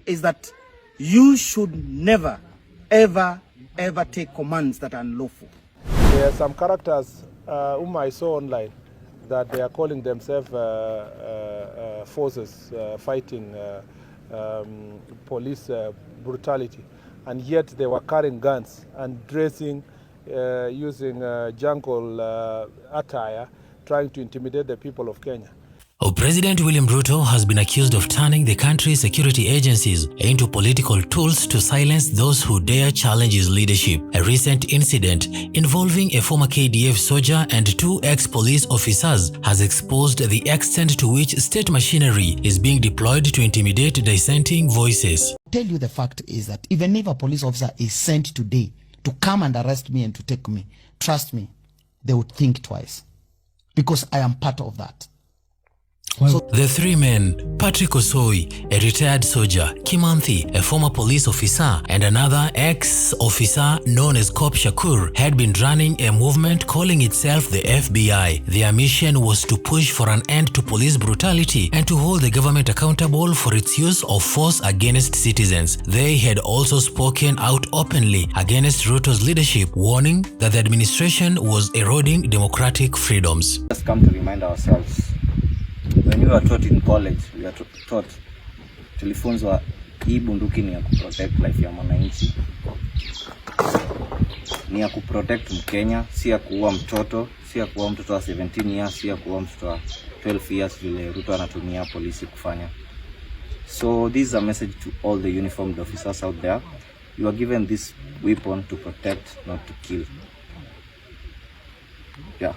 Is that you should never, ever take commands that are unlawful. There are some characters whom I saw online that they are calling themselves forces fighting police brutality, and yet they were carrying guns and dressing using jungle attire, trying to intimidate the people of Kenya. President William Ruto has been accused of turning the country's security agencies into political tools to silence those who dare challenge his leadership. A recent incident involving a former KDF soldier and 2 ex-police officers has exposed the extent to which state machinery is being deployed to intimidate dissenting voices. I'll tell you the fact is that even if a police officer is sent today to come and arrest me and to take me, trust me, they would think twice, because I am part of that. So the 3 men, Patrick OSOI, a retired soldier, Kimanthi, a former police officer, and another ex-officer known as Cop Shakur, had been running a movement calling itself the FBI. Their mission was to push for an end to police brutality and to hold the government accountable for its use of force against citizens. They had also spoken out openly against Ruto's leadership, warning that the administration was eroding democratic freedoms. Let's come to remind ourselves. When we were taught in college, we were taught tulifunzwa hii bunduki ni ya kuprotect life ya mwananchi, ni ya kuprotect Mkenya, si ya kuua mtoto, si ya kuua mtoto wa 17 years, si ya kuua mtoto wa 12 years vile Ruto anatumia polisi kufanya. So this is a message to all the uniformed officers out there. You are given this weapon to protect, not to kill. Yeah.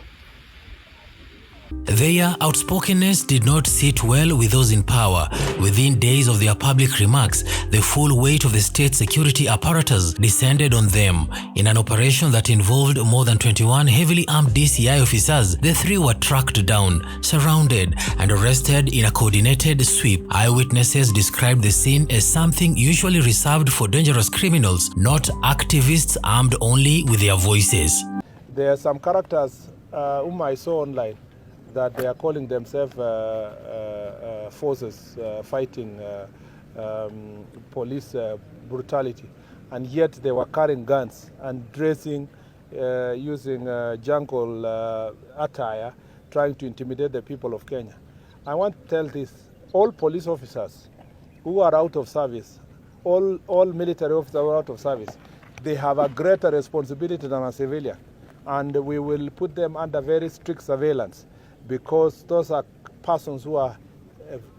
Their outspokenness did not sit well with those in power. Within days of their public remarks, the full weight of the state security apparatus descended on them. In an operation that involved more than 21 heavily armed DCI officers, the 3 were tracked down, surrounded, and arrested in a coordinated sweep. Eyewitnesses described the scene as something usually reserved for dangerous criminals, not activists armed only with their voices. There are some characters whom I saw online that they are calling themselves forces fighting police brutality, and yet they were carrying guns and dressing using jungle attire, trying to intimidate the people of Kenya. I want to tell this, all police officers who are out of service, all military officers who are out of service, they have a greater responsibility than a civilian, and we will put them under very strict surveillance, because those are persons who are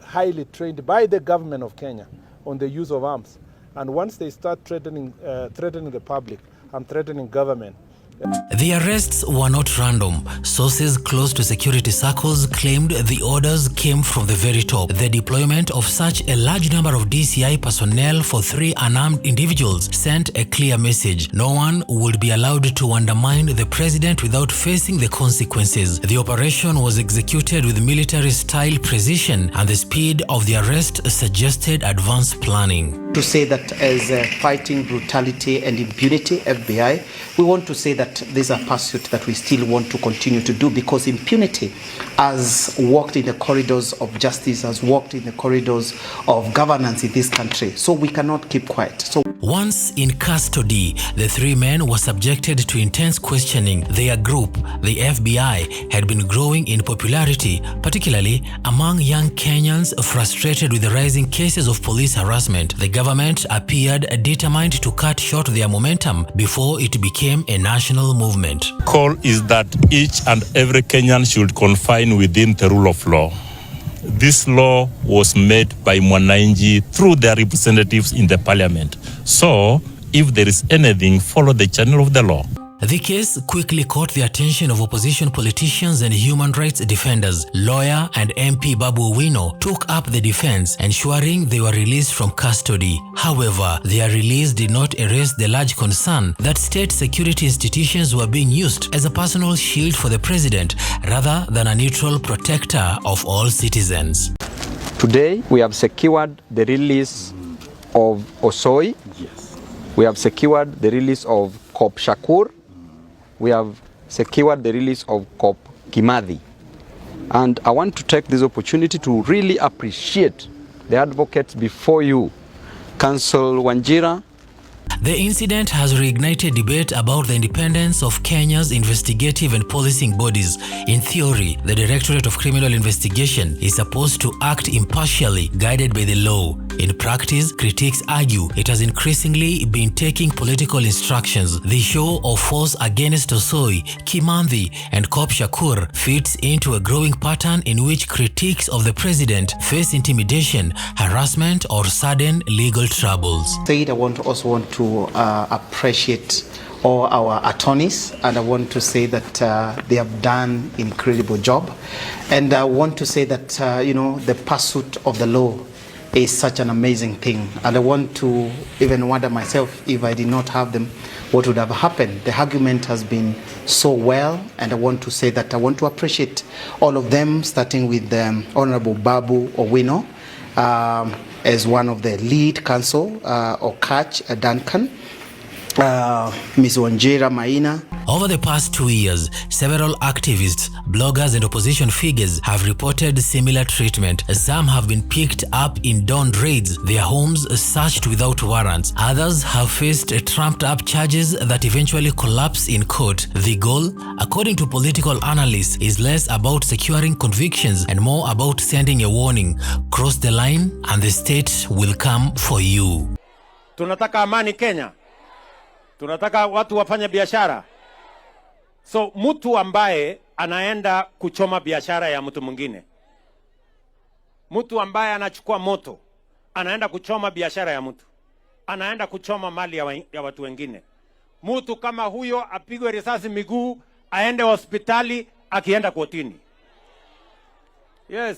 highly trained by the government of Kenya on the use of arms. And once they start threatening the public and threatening government. The arrests were not random. Sources close to security circles claimed the orders came from the very top. The deployment of such a large number of DCI personnel for 3 unarmed individuals sent a clear message. No one would be allowed to undermine the president without facing the consequences. The operation was executed with military-style precision, and the speed of the arrest suggested advanced planning. To say that as fighting brutality and impunity, FBI, we want to say that there's a pursuit that we still want to continue to do, because impunity has walked in the corridors of justice, has walked in the corridors of governance in this country. So we cannot keep quiet. So once in custody, the 3 men were subjected to intense questioning. Their group, the FBI, had been growing in popularity, particularly among young Kenyans frustrated with the rising cases of police harassment. The government appeared determined to cut short their momentum before it became a national movement. Call is that each and every Kenyan should confine within the rule of law. This law was made by Mwananchi through their representatives in the parliament. So, if there is anything, follow the channel of the law. The case quickly caught the attention of opposition politicians and human rights defenders. Lawyer and MP Babu Owino took up the defense, ensuring they were released from custody. However, their release did not erase the large concern that state security institutions were being used as a personal shield for the president rather than a neutral protector of all citizens. Today, we have secured the release of OSOI. Yes. We have secured the release of Cop Shakur. We have secured the release of Cop Kimathi. And I want to take this opportunity to really appreciate the advocates before you Council Wanjira. The incident has reignited debate about the independence of Kenya's investigative and policing bodies. In theory, the Directorate of Criminal Investigation is supposed to act impartially, guided by the law. In practice, critics argue it has increasingly been taking political instructions. The show of force against Osoi, Kimanthi, and Cop Shakur fits into a growing pattern in which critics of the president face intimidation, harassment, or sudden legal troubles. I also want to appreciate all our attorneys, and I want to say that they have done an incredible job. And I want to say that you know, the pursuit of the law is such an amazing thing, and I want to even wonder myself, if I did not have them, what would have happened. The argument has been so well, and I want to say that I want to appreciate all of them, starting with Honorable Babu Owino as one of the lead counsel, or Catch Duncan, Ms. Wanjira Maina. Over the past 2 years, several activists, bloggers, and opposition figures have reported similar treatment. Some have been picked up in dawn raids, their homes searched without warrants. Others have faced trumped-up charges that eventually collapse in court. The goal, according to political analysts, is less about securing convictions and more about sending a warning. Cross the line and the state will come for you. Tunataka amani Kenya. Tunataka watu wafanye biashara. So mtu ambaye anaenda kuchoma biashara ya mtu mwingine, mtu ambaye anachukua moto anaenda kuchoma biashara ya mtu, anaenda kuchoma mali ya watu wengine, mtu kama huyo apigwe risasi miguu, aende hospitali, akienda kotini. Yes.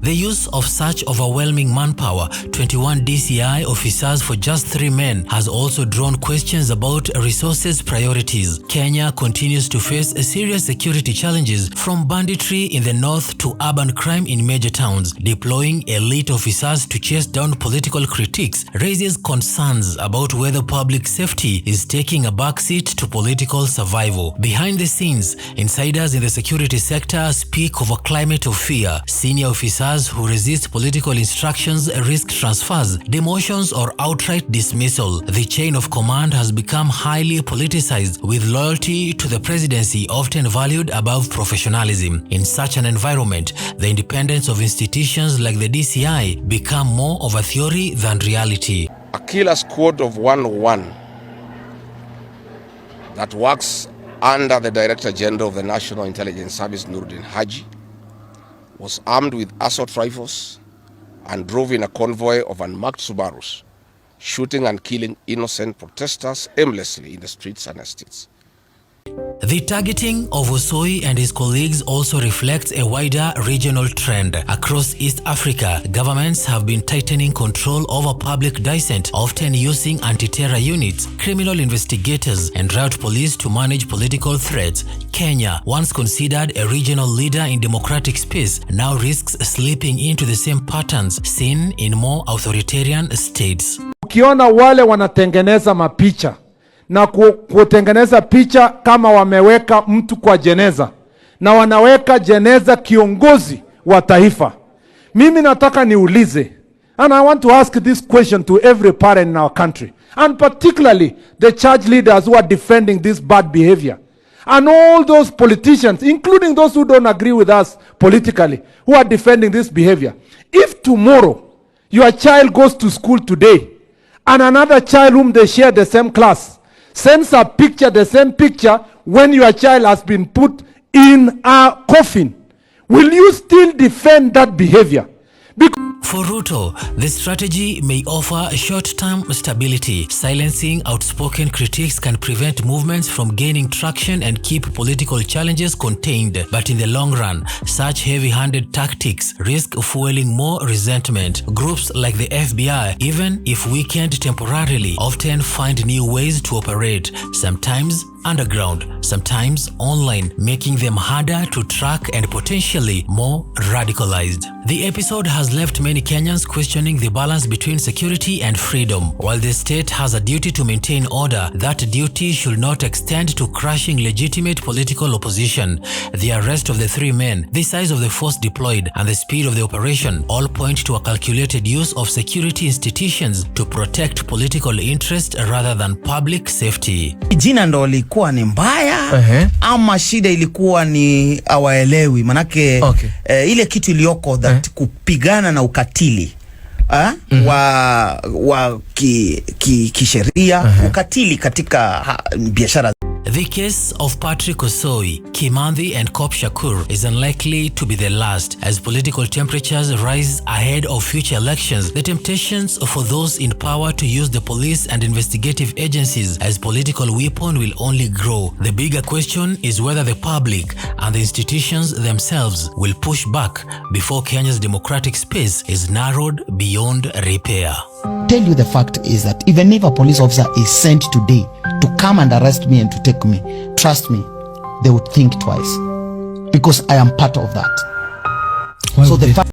The use of such overwhelming manpower, 21 DCI officers for just 3 men, has also drawn questions about resources priorities. Kenya continues to face serious security challenges, from banditry in the north to urban crime in major towns. Deploying elite officers to chase down political critics raises concerns about whether public safety is taking a backseat to political survival. Behind the scenes, insiders in the security sector speak of a climate of fear. Senior officers who resist political instructions risk transfers, demotions, or outright dismissal. The chain of command has become highly politicized, with loyalty to the presidency often valued above professionalism. In such an environment, the independence of institutions like the DCI become more of a theory than reality. A killer squad of 101 that works under the Director General of the National Intelligence Service, Nuruddin Haji, was armed with assault rifles and drove in a convoy of unmarked Subarus, shooting and killing innocent protesters aimlessly in the streets and estates. The targeting of Osoi and his colleagues also reflects a wider regional trend. Across East Africa, governments have been tightening control over public dissent, often using anti-terror units, criminal investigators, and riot police to manage political threats. Kenya, once considered a regional leader in democratic space, now risks slipping into the same patterns seen in more authoritarian states. Ukiona wale wanatengeneza mapicha na kutengeneza picha kama wameweka mtu kwa jeneza na wanaweka jeneza kiongozi wa taifa. Mimi nataka niulize, and I want to ask this question to every parent in our country, and particularly the church leaders who are defending this bad behavior, and all those politicians, including those who don't agree with us politically, who are defending this behavior. If tomorrow your child goes to school today and another child whom they share the same class sends a picture, the same picture, when your child has been put in a coffin, will you still defend that behavior? For Ruto, the strategy may offer short-term stability. Silencing outspoken critics can prevent movements from gaining traction and keep political challenges contained. But in the long run, such heavy-handed tactics risk fueling more resentment. Groups like the FBI, even if weakened temporarily, often find new ways to operate, sometimes underground, sometimes online, making them harder to track and potentially more radicalized. The episode has left many Kenyans questioning the balance between security and freedom. While the state has a duty to maintain order, that duty should not extend to crushing legitimate political opposition. The arrest of the 3 men, the size of the force deployed, and the speed of the operation all point to a calculated use of security institutions to protect political interest rather than public safety. Jina ndo likuwa ni mbaya ama shida ilikuwa ni awaelewi manake ile kitu iliyoko that kupigana na ukatili wa kisheria ukatili katika biashara. The case of Patrick OSOI, Kimanthi and Cop Shakur is unlikely to be the last. As political temperatures rise ahead of future elections, the temptations for those in power to use the police and investigative agencies as political weapon will only grow. The bigger question is whether the public and the institutions themselves will push back before Kenya's democratic space is narrowed beyond repair. Tell you the fact is that even if a police officer is sent today to come and arrest me and to take me, trust me, they would think twice because I am part of that. So the fact